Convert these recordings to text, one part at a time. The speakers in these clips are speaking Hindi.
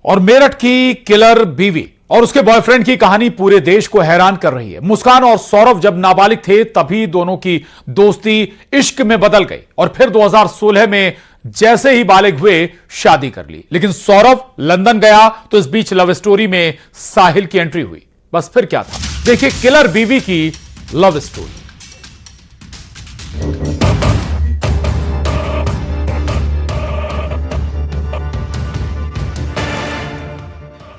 और मेरठ की किलर बीवी और उसके बॉयफ्रेंड की कहानी पूरे देश को हैरान कर रही है। मुस्कान और सौरभ जब नाबालिग थे तभी दोनों की दोस्ती इश्क में बदल गई और फिर 2016 में जैसे ही बालिग हुए शादी कर ली। लेकिन सौरभ लंदन गया तो इस बीच लव स्टोरी में साहिल की एंट्री हुई। बस फिर क्या था, देखिए किलर बीवी की लव स्टोरी।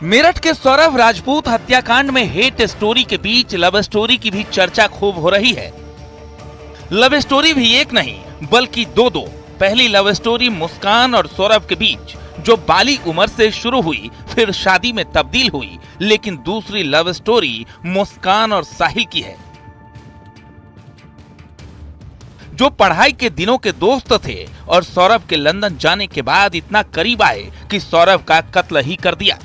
मेरठ के सौरभ राजपूत हत्याकांड में हेट स्टोरी के बीच लव स्टोरी की भी चर्चा खूब हो रही है। लव स्टोरी भी एक नहीं बल्कि दो। पहली लव स्टोरी मुस्कान और सौरभ के बीच जो बालिग उम्र से शुरू हुई फिर शादी में तब्दील हुई, लेकिन दूसरी लव स्टोरी मुस्कान और साहिल की है, जो पढ़ाई के दिनों के दोस्त थे और सौरभ के लंदन जाने के बाद इतना करीब आए कि सौरभ का कत्ल ही कर दिया।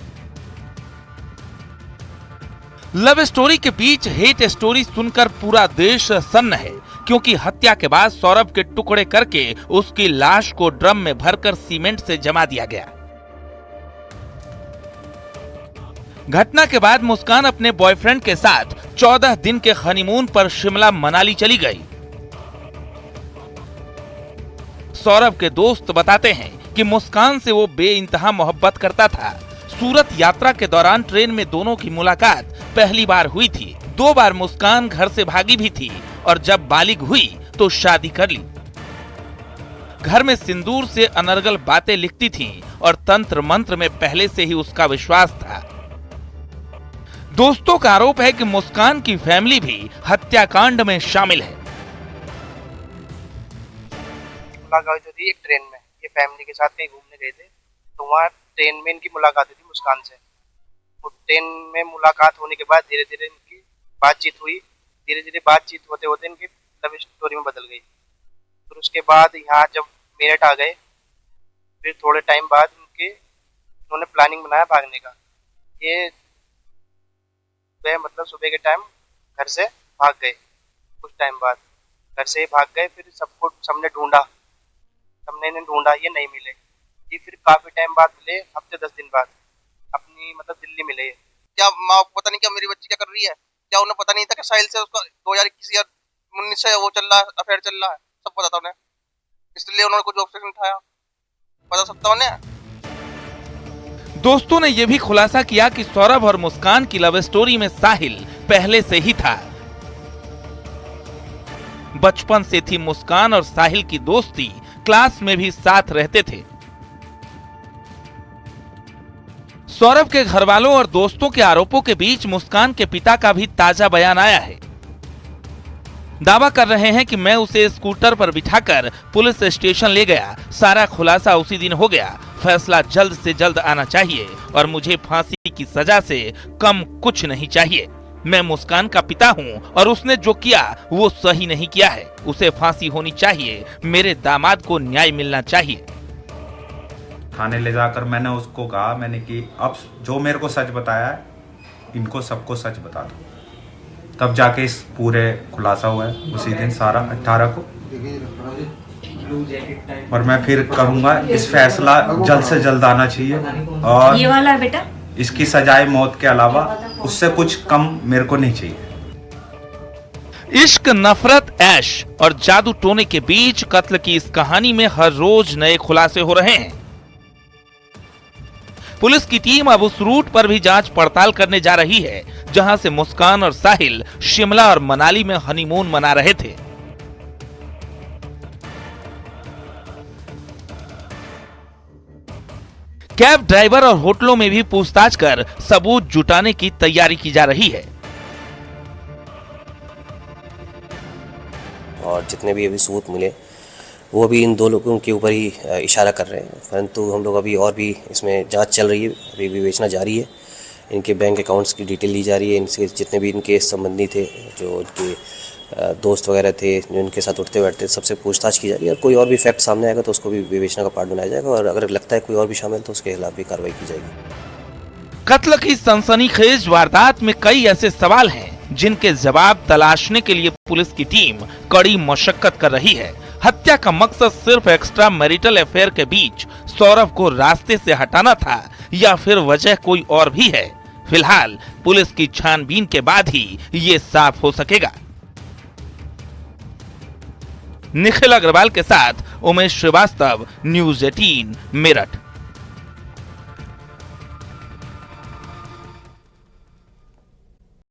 लव स्टोरी के बीच हेट स्टोरी सुनकर पूरा देश सन्न है, क्योंकि हत्या के बाद सौरभ के टुकड़े करके उसकी लाश को ड्रम में भरकर सीमेंट से जमा दिया गया। घटना के बाद मुस्कान अपने बॉयफ्रेंड के साथ 14 दिन के हनीमून पर शिमला मनाली चली गई। सौरभ के दोस्त बताते हैं कि मुस्कान से वो बेइंतहा मोहब्बत करता था। सूरत यात्रा के दौरान ट्रेन में दोनों की मुलाकात पहली बार हुई थी। 2 बार मुस्कान घर से भागी भी थी और जब बालिग हुई तो शादी कर ली। घर में सिंदूर से अनर्गल बातें लिखती थी और तंत्र मंत्र में पहले से ही उसका विश्वास था। दोस्तों का आरोप है कि मुस्कान की फैमिली भी हत्याकांड में शामिल है। मुलाकात जो थी एक ट्रेन में, ये फैमिली के साथ कहीं घूमने गए थे तो वहाँ ट्रेन में इनकी मुलाकात हुई थी मुस्कान से। तो ट्रेन में मुलाकात होने के बाद धीरे धीरे इनकी बातचीत हुई। धीरे धीरे बातचीत होते होते इनकी लव स्टोरी में बदल गई। फिर उसके बाद यहाँ जब मेरठ आ गए, फिर थोड़े टाइम बाद इन्होंने प्लानिंग बनाया भागने का। ये मतलब सुबह के टाइम घर से भाग गए। कुछ टाइम बाद घर से भाग गए, फिर सबने ढूंढा, सबने इन्हें ढूंढा, ये नहीं मिले। ये फिर काफी टाइम बाद मिले, हफ्ते 10 दिन बाद अपनी मतलब दिल्ली मिले। क्या माँ पता नहीं क्या मेरी बच्ची क्या कर रही है, क्या उन्हें पता नहीं था कि साहिल से उसका 2019 से वो चल रहा है, अफेयर चल रहा है, सब पता था उन्हें, इसलिए उन्होंने कुछ ऑप्शन उठाया। पता सकता उन्हें। दोस्तों ने यह भी खुलासा किया कि सौरभ और मुस्कान की लव स्टोरी में साहिल पहले से ही था। बचपन से थी मुस्कान और साहिल की दोस्ती, क्लास में भी साथ रहते थे। सौरभ के घर वालों और दोस्तों के आरोपों के बीच मुस्कान के पिता का भी ताजा बयान आया है। दावा कर रहे हैं कि मैं उसे स्कूटर पर बिठाकर पुलिस स्टेशन ले गया। सारा खुलासा उसी दिन हो गया। फैसला जल्द से जल्द आना चाहिए और मुझे फांसी की सजा से कम कुछ नहीं चाहिए। मैं मुस्कान का पिता हूं और उसने जो किया वो सही नहीं किया है। उसे फांसी होनी चाहिए। मेरे दामाद को न्याय मिलना चाहिए। थाने ले जाकर मैंने उसको कहा, मैंने कि अब जो मेरे को सच बताया है इनको सबको सच बता दो। तब जाके इस पूरे खुलासा हुआ है उसी दिन सारा 18 को। और मैं फिर करूंगा, इस फैसला जल्द से जल्द आना चाहिए और ये वाला है बेटा, इसकी सजाए मौत के अलावा उससे कुछ कम मेरे को नहीं चाहिए। इश्क, नफरत, ऐश और जादू टोने के बीच कत्ल की इस कहानी में हर रोज नए खुलासे हो रहे हैं। पुलिस की टीम अब उस रूट पर भी जांच पड़ताल करने जा रही है जहां से मुस्कान और साहिल शिमला और मनाली में हनीमून मना रहे थे। कैब ड्राइवर और होटलों में भी पूछताछ कर सबूत जुटाने की तैयारी की जा रही है। और जितने भी अभी सबूत मिले वो भी इन 2 लोगों के ऊपर ही इशारा कर रहे हैं, परंतु हम लोग अभी और भी इसमें जांच चल रही है, अभी विवेचना जारी है। इनके बैंक अकाउंट्स की डिटेल ली जा रही है। इनसे जितने भी इनके संबंधी थे, जो इनके दोस्त वगैरह थे, जो इनके साथ उठते बैठते, सबसे पूछताछ की जा रही है। और कोई और भी फैक्ट सामने आएगा तो उसको भी विवेचना का पार्ट बनाया जाएगा और अगर लगता है कोई और भी शामिल तो उसके खिलाफ भी कार्रवाई की जाएगी। कत्ल की सनसनीखेज वारदात में कई ऐसे सवाल हैं जिनके जवाब तलाशने के लिए पुलिस की टीम कड़ी मशक्कत कर रही है। हत्या का मकसद सिर्फ एक्स्ट्रा मैरिटल अफेयर के बीच सौरभ को रास्ते से हटाना था या फिर वजह कोई और भी है? फिलहाल पुलिस की छानबीन के बाद ही ये साफ हो सकेगा। निखिल अग्रवाल के साथ उमेश श्रीवास्तव, न्यूज़ 18 मेरठ।